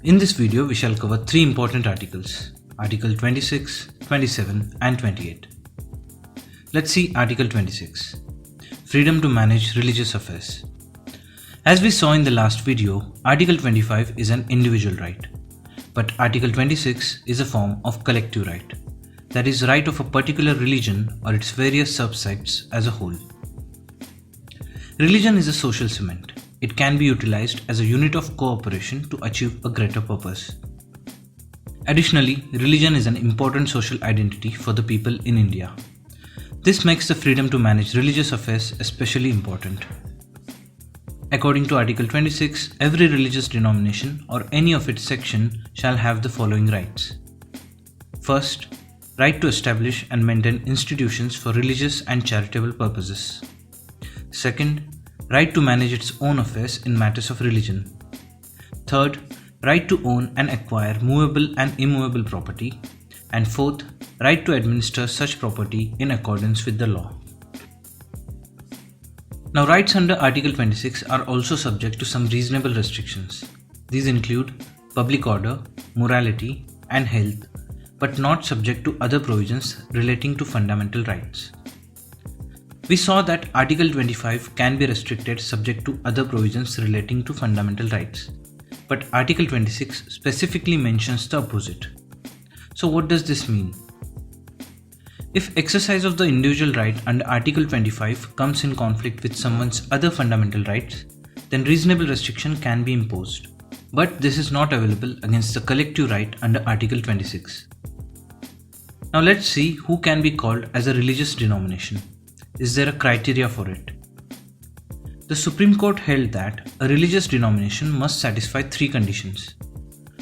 In this video, we shall cover three important articles: Article 26, 27 and 28. Let's see Article 26. Freedom to manage religious affairs. As we saw in the last video, Article 25 is an individual right, but Article 26 is a form of collective right, that is, right of a particular religion or its various subsects as a whole. Religion is a social cement. It can be utilized as a unit of cooperation to achieve a greater purpose. Additionally, religion is an important social identity for the people in India. This makes the freedom to manage religious affairs especially important. According to Article 26, every religious denomination or any of its section shall have the following rights. First, right to establish and maintain institutions for religious and charitable purposes. Second, right to manage its own affairs in matters of religion. Third, right to own and acquire movable and immovable property. And fourth, right to administer such property in accordance with the law. Now, rights under Article 26 are also subject to some reasonable restrictions. These include public order, morality, and health, but not subject to other provisions relating to fundamental rights. We saw that Article 25 can be restricted subject to other provisions relating to fundamental rights, but Article 26 specifically mentions the opposite. So what does this mean? If exercise of the individual right under Article 25 comes in conflict with someone's other fundamental rights, then reasonable restriction can be imposed. But this is not available against the collective right under Article 26. Now let's see who can be called as a religious denomination. Is there a criteria for it? The Supreme Court held that a religious denomination must satisfy three conditions.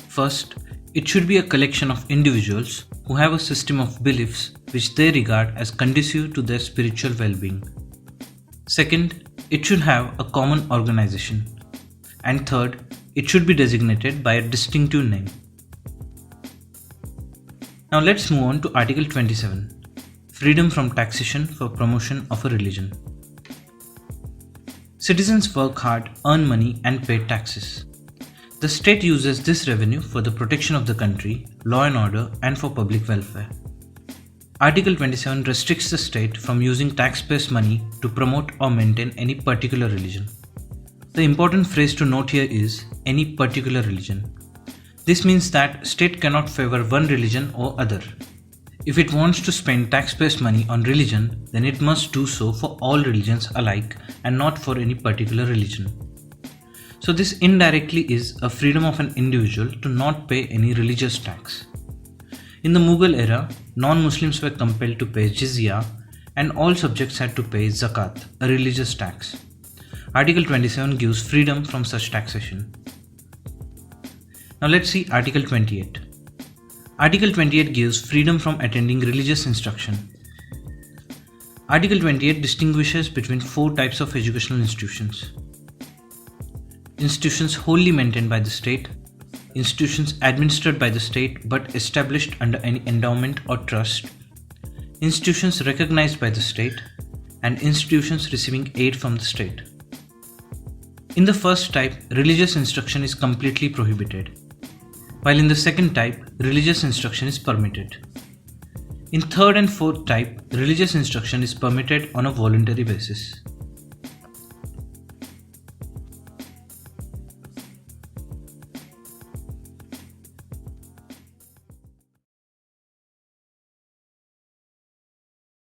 First, it should be a collection of individuals who have a system of beliefs which they regard as conducive to their spiritual well-being. Second, it should have a common organization. And third, it should be designated by a distinctive name. Now let's move on to Article 27. Freedom from taxation for promotion of a religion. Citizens work hard, earn money and pay taxes. The state uses this revenue for the protection of the country, law and order, and for public welfare. Article 27 restricts the state from using taxpayers' money to promote or maintain any particular religion. The important phrase to note here is any particular religion. This means that state cannot favor one religion or other. If it wants to spend taxpayers' money on religion, then it must do so for all religions alike and not for any particular religion. So this indirectly is a freedom of an individual to not pay any religious tax. In the Mughal era, non-Muslims were compelled to pay jizya and all subjects had to pay zakat, a religious tax. Article 27 gives freedom from such taxation. Now let's see Article 28. Article 28 gives freedom from attending religious instruction. Article 28 distinguishes between four types of educational institutions. Institutions wholly maintained by the state, institutions administered by the state but established under any endowment or trust, institutions recognized by the state, and institutions receiving aid from the state. In the first type, religious instruction is completely prohibited, while in the second type, religious instruction is permitted. In third and fourth type, religious instruction is permitted on a voluntary basis.